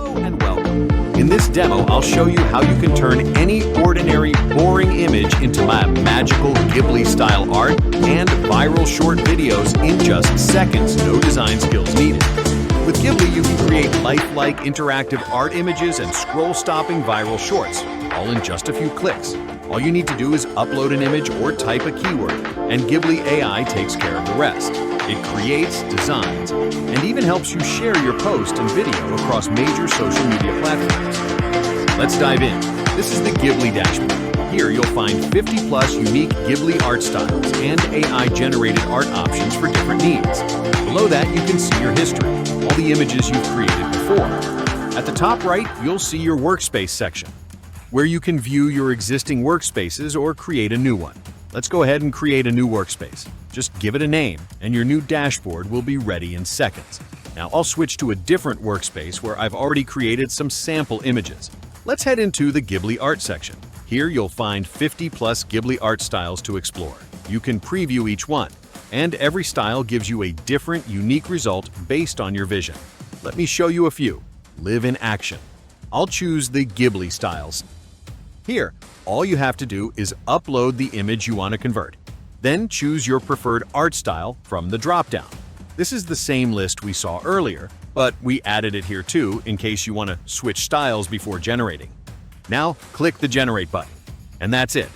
Hello and welcome. In this demo, I'll show you how you can turn any ordinary, boring image into my magical Ghibli-style art and viral short videos in just seconds, no design skills needed. With Ghibli, you can create lifelike interactive art images and scroll-stopping viral shorts, all in just a few clicks. All you need to do is upload an image or type a keyword, and Ghiblli AI takes care of the rest. It creates, designs, and even helps you share your post and video across major social media platforms. Let's dive in. This is the Ghibli dashboard. Here you'll find 50-plus unique Ghibli art styles and AI-generated art options for different needs. Below that, you can see your history, all the images you've created before. At the top right, you'll see your workspace section, where you can view your existing workspaces or create a new one. Let's go ahead and create a new workspace. Just give it a name, and your new dashboard will be ready in seconds. Now I'll switch to a different workspace where I've already created some sample images. Let's head into the Ghibli art section. Here you'll find 50-plus Ghibli art styles to explore. You can preview each one, and every style gives you a different, unique result based on your vision. Let me show you a few. Live in action. I'll choose the Ghibli styles. Here, all you have to do is upload the image you want to convert. Then choose your preferred art style from the drop-down. This is the same list we saw earlier, but we added it here too in case you want to switch styles before generating. Now, click the Generate button, and that's it.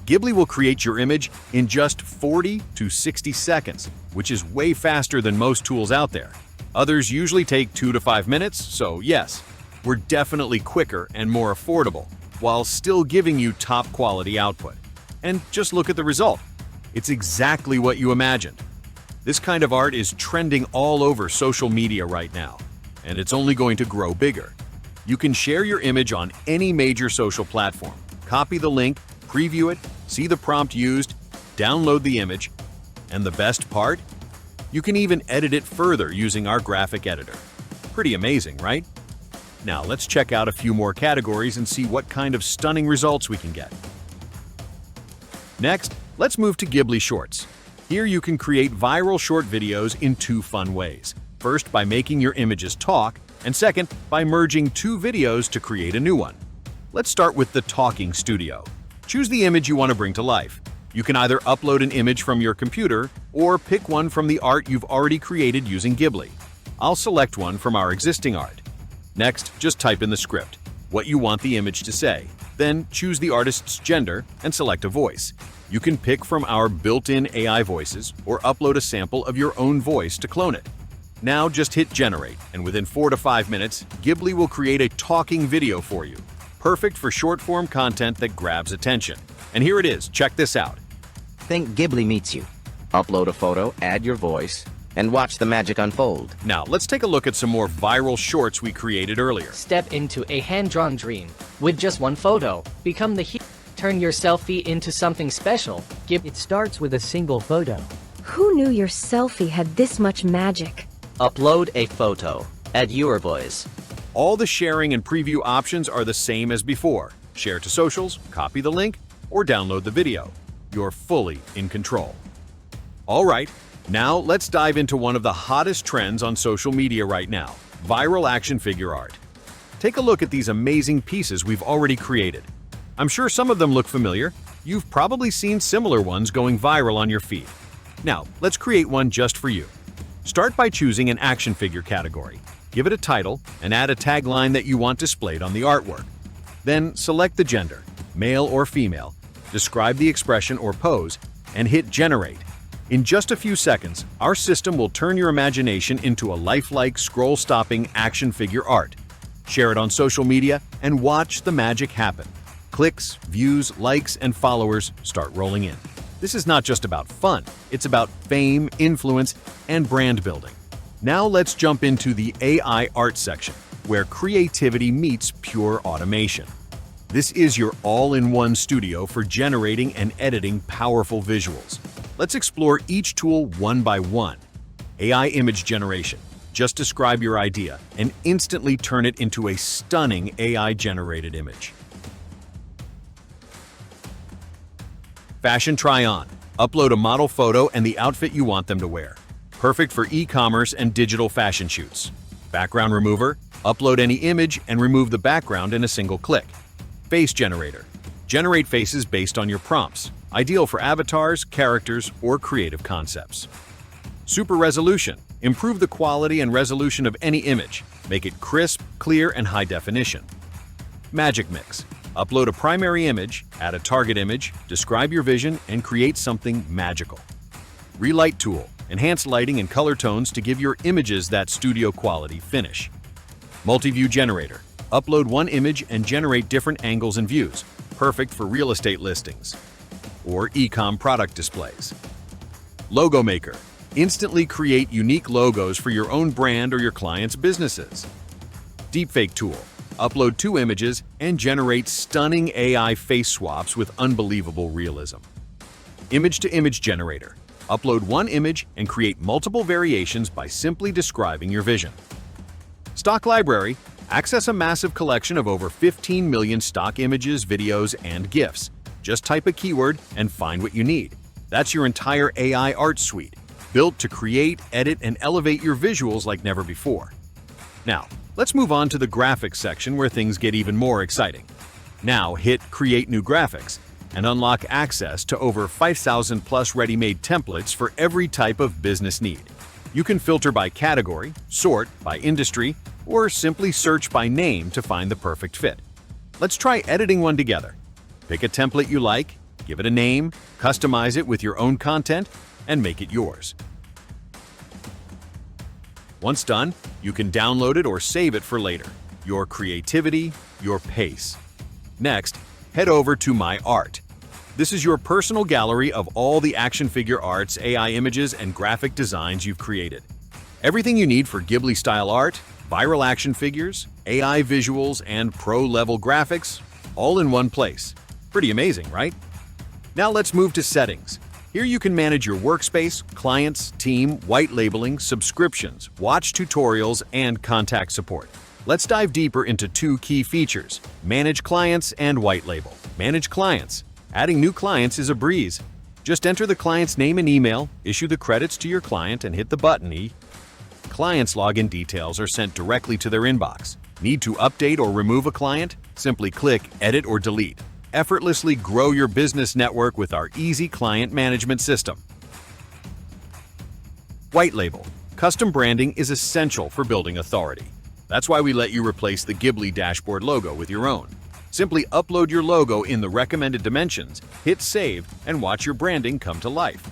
Ghibli will create your image in just 40 to 60 seconds, which is way faster than most tools out there. Others usually take 2 to 5 minutes, so yes, we're definitely quicker and more affordable, while still giving you top-quality output. And just look at the result. It's exactly what you imagined. This kind of art is trending all over social media right now, and it's only going to grow bigger. You can share your image on any major social platform, copy the link, preview it, see the prompt used, download the image, and the best part? You can even edit it further using our graphic editor. Pretty amazing, right? Now let's check out a few more categories and see what kind of stunning results we can get. Next, let's move to Ghibli Shorts. Here you can create viral short videos in 2 fun ways. First, by making your images talk, and second, by merging 2 videos to create a new one. Let's start with the Talking Studio. Choose the image you want to bring to life. You can either upload an image from your computer or pick one from the art you've already created using Ghibli. I'll select one from our existing art. Next, just type in the script, what you want the image to say. Then choose the artist's gender and select a voice. You can pick from our built-in AI voices or upload a sample of your own voice to clone it. Now just hit generate, and within 4 to 5 minutes, Ghibli will create a talking video for you. Perfect for short-form content that grabs attention. And here it is, check this out. Think Ghibli meets you. Upload a photo, add your voice, and watch the magic unfold. Now, let's take a look at some more viral shorts we created earlier. Step into a hand-drawn dream. With just one photo, become the hero. Turn your selfie into something special. It starts with a single photo. Who knew your selfie had this much magic? Upload a photo. Add your voice. All the sharing and preview options are the same as before. Share to socials, copy the link, or download the video. You're fully in control. All right, now let's dive into one of the hottest trends on social media right now, viral action figure art. Take a look at these amazing pieces we've already created. I'm sure some of them look familiar. You've probably seen similar ones going viral on your feed. Now, let's create one just for you. Start by choosing an action figure category. Give it a title and add a tagline that you want displayed on the artwork. Then select the gender, male or female, describe the expression or pose, and hit generate. In just a few seconds, our system will turn your imagination into a lifelike, scroll-stopping action figure art. Share it on social media and watch the magic happen. Clicks, views, likes, and followers start rolling in. This is not just about fun, it's about fame, influence, and brand building. Now let's jump into the AI art section, where creativity meets pure automation. This is your all-in-one studio for generating and editing powerful visuals. Let's explore each tool one by one. AI image generation. Just describe your idea and instantly turn it into a stunning AI-generated image. Fashion try-on. Upload a model photo and the outfit you want them to wear. Perfect for e-commerce and digital fashion shoots. Background remover. Upload any image and remove the background in a single click. Face generator. Generate faces based on your prompts, ideal for avatars, characters, or creative concepts. Super resolution. Improve the quality and resolution of any image. Make it crisp, clear, and high definition. Magic mix. Upload a primary image, add a target image, describe your vision, and create something magical. Relight tool. Enhance lighting and color tones to give your images that studio quality finish. Multi-view generator. Upload one image and generate different angles and views, perfect for real estate listings or e-com product displays. Logo maker. Instantly create unique logos for your own brand or your clients' businesses. Deepfake tool. Upload 2 images and generate stunning AI face swaps with unbelievable realism. Image-to-image generator. Upload one image and create multiple variations by simply describing your vision. Stock library. Access a massive collection of over 15 million stock images, videos, and GIFs. Just type a keyword and find what you need. That's your entire AI art suite, built to create, edit, and elevate your visuals like never before. Now, let's move on to the graphics section where things get even more exciting. Now hit Create New Graphics and unlock access to over 5,000 plus ready-made templates for every type of business need. You can filter by category, sort by industry, or simply search by name to find the perfect fit. Let's try editing one together. Pick a template you like, give it a name, customize it with your own content, and make it yours. Once done, you can download it or save it for later. Your creativity, your pace. Next, head over to My Art. This is your personal gallery of all the action figure arts, AI images, and graphic designs you've created. Everything you need for Ghibli-style art, viral action figures, AI visuals, and pro-level graphics, all in one place. Pretty amazing, right? Now let's move to settings. Here you can manage your workspace, clients, team, white labeling, subscriptions, watch tutorials, and contact support. Let's dive deeper into 2 key features: Manage Clients and White Label. Manage Clients. Adding new clients is a breeze. Just enter the client's name and email, issue the credits to your client, and hit the button E. Clients' login details are sent directly to their inbox. Need to update or remove a client? Simply click Edit or Delete. Effortlessly grow your business network with our easy client management system. White Label. Custom branding is essential for building authority. That's why we let you replace the Ghibli dashboard logo with your own. Simply upload your logo in the recommended dimensions, hit Save, and watch your branding come to life.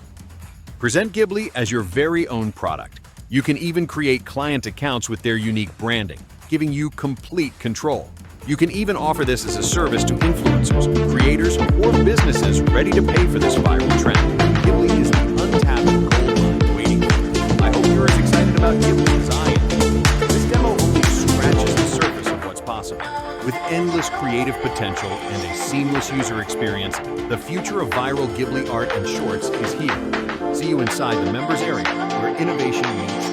Present Ghibli as your very own product. You can even create client accounts with their unique branding, giving you complete control. You can even offer this as a service to influencers, creators, or businesses ready to pay for this viral trend. Ghibli is the untapped gold mine waiting for you. I hope you're as excited about Ghibli as I am. This demo only scratches the surface of what's possible. With endless creative potential and a seamless user experience, the future of viral Ghibli art and shorts is here. See you inside the members area where innovation meets